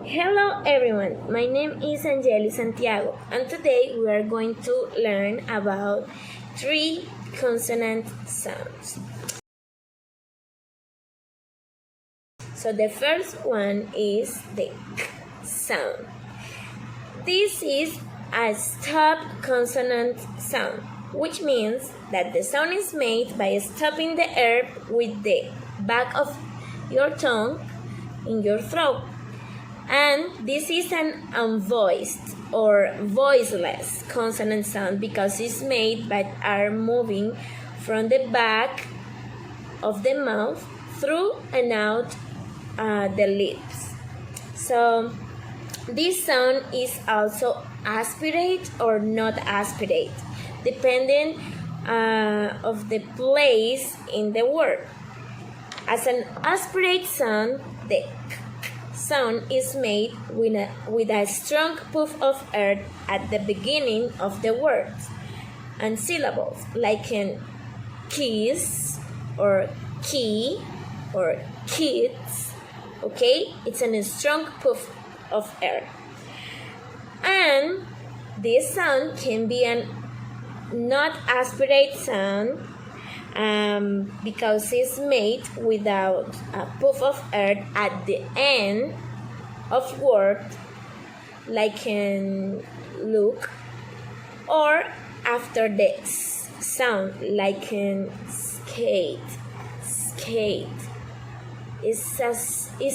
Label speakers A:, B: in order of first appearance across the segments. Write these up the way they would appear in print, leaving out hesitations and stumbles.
A: Hello everyone, my name is Angeli Santiago and today we are going to learn about 3 consonant sounds. So the first one is the k sound. This is a stop consonant sound, which means that the sound is made by stopping the air with the back of your tongue in your throat. And this is an unvoiced or voiceless consonant sound because it's made by air moving from the back of the mouth through and out the lips. So this sound is also aspirate or not aspirate, depending of the place in the word. As an aspirate sound, the sound is made with a strong puff of air at the beginning of the words and syllables, like in kiss or key or kids. Okay, it's a strong puff of air. And this sound can be a not aspirate sound because it's made without a puff of air at the end of word, like in look, or after the sound, like in skate. Skate is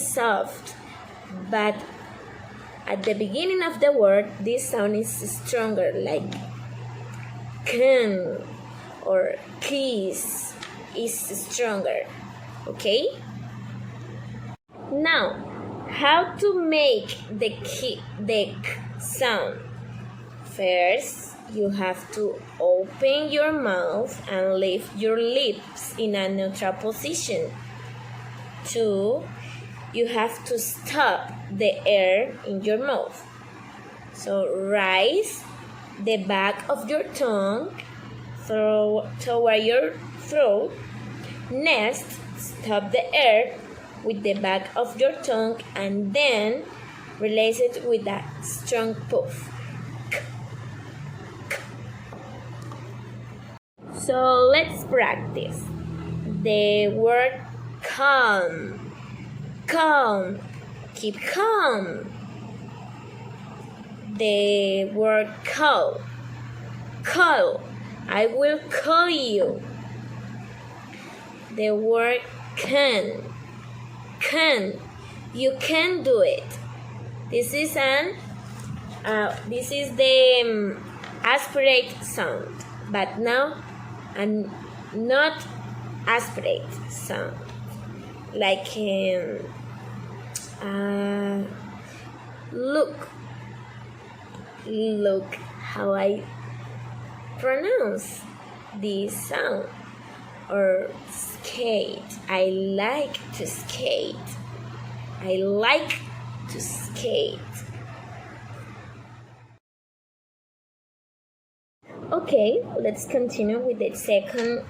A: soft, but at the beginning of the word, this sound is stronger, like can or kiss is stronger. Okay? Now, how to make the k sound? First, you have to open your mouth and lift your lips in a neutral position. 2, you have to stop the air in your mouth. So raise the back of your tongue toward your throat. Next, stop the air with the back of your tongue and then release it with a strong puff. So let's practice. The word calm. Calm. Keep calm. The word call. Call. I will call you. The word can. Can. You can do it. This is the aspirate sound, but now not aspirate sound, like look. Look how I pronounce this sound. Or skate. I like to skate. I like to skate. Okay, let's continue with the second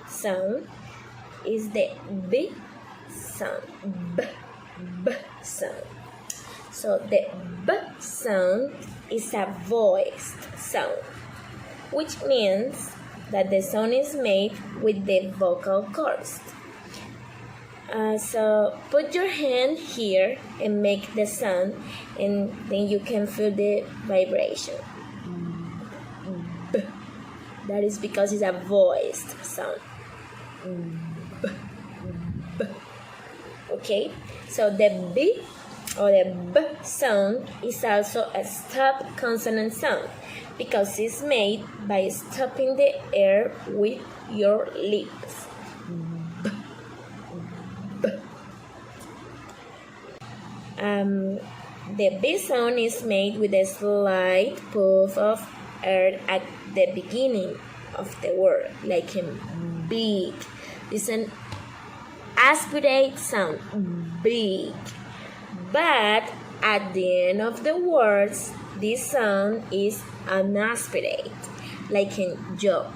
A: sound. Is the B sound. B sound. So the B sound is a voiced sound, which means that the sound is made with the vocal cords. So put your hand here and make the sound, and then you can feel the vibration. B. That is because it's a voiced sound. B. B. Okay, so the B or the B sound is also a stop consonant sound because it's made by stopping the air with your lips. B. B. The B sound is made with a slight puff of air at the beginning of the word, like in big. It's an aspirate sound, big. But at the end of the words, this sound is an aspirate, like in job.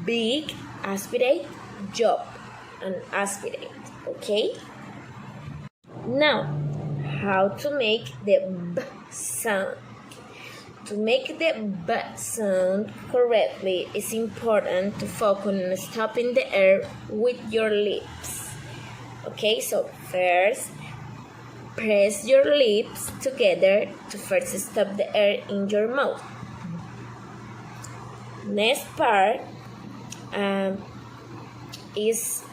A: Big, aspirate, job, and aspirate. Okay? Now, how to make the B sound. To make the B sound correctly, it's important to focus on stopping the air with your lips. Okay, so first, press your lips together to first stop the air in your mouth. Next part is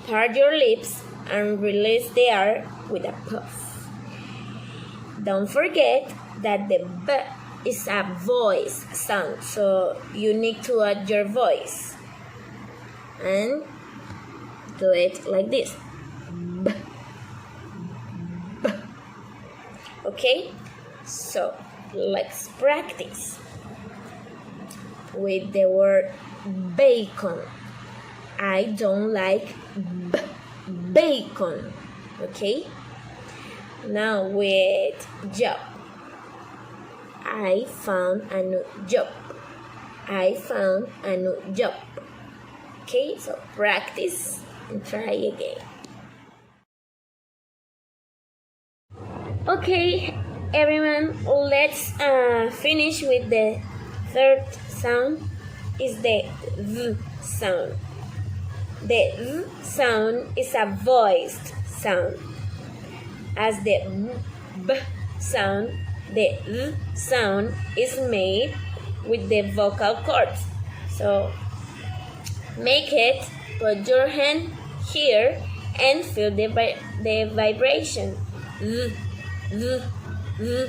A: part your lips and release the air with a puff. Don't forget that the B is a voice sound, so you need to add your voice and do it like this. B. B. Okay, so let's practice with the word bacon. I don't like bacon. Okay, now with job. I found a new job. I found a new job. Okay, so practice and try again. Okay, everyone, let's finish with the third sound. Is the V sound. The V sound is a voiced sound. As the B sound, the V sound is made with the vocal cords. So make it, put your hand here and feel the vibration. V, V, V.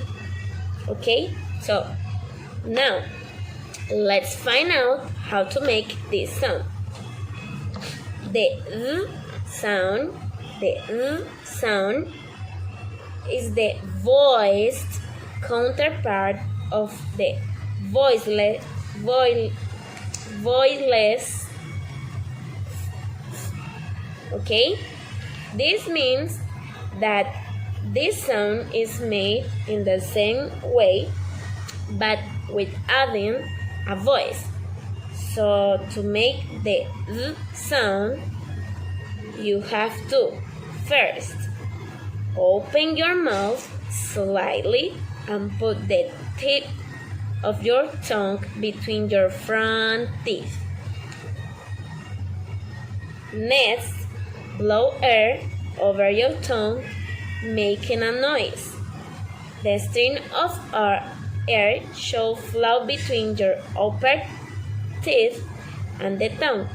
A: Okay, so now let's find out how to make this sound. The V sound is the voiced counterpart of the voiceless. Okay, this means that this sound is made in the same way but with adding a voice. So to make the V sound, you have to first open your mouth slightly and put the tip of your tongue between your front teeth. Next, blow air over your tongue, making a noise. The stream of air should flow between your upper teeth and the tongue.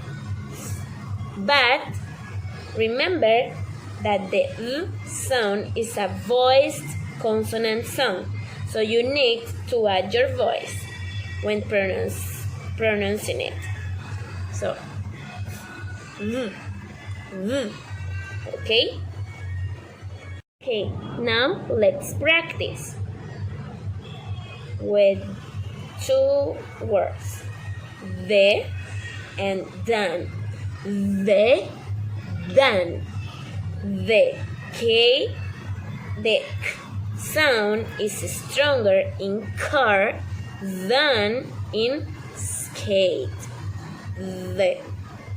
A: But remember that the V sound is a voiced consonant sound, so you need to add your voice when pronouncing it. So, V, V. Okay? Okay, now let's practice with two words, the and dan. The, dan. The K, the K sound is stronger in car than in skate. The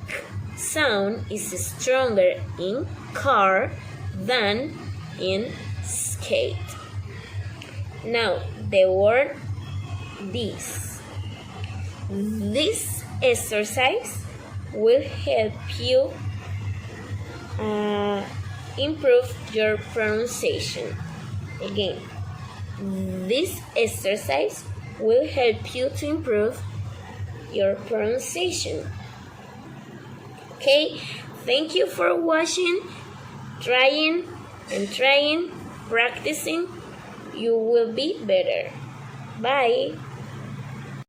A: K sound is stronger in car than in skate. Now the word this. This exercise will help you improve your pronunciation. Again, this exercise will help you to improve your pronunciation. Okay, thank you for watching, trying, practicing. You will be better. Bye.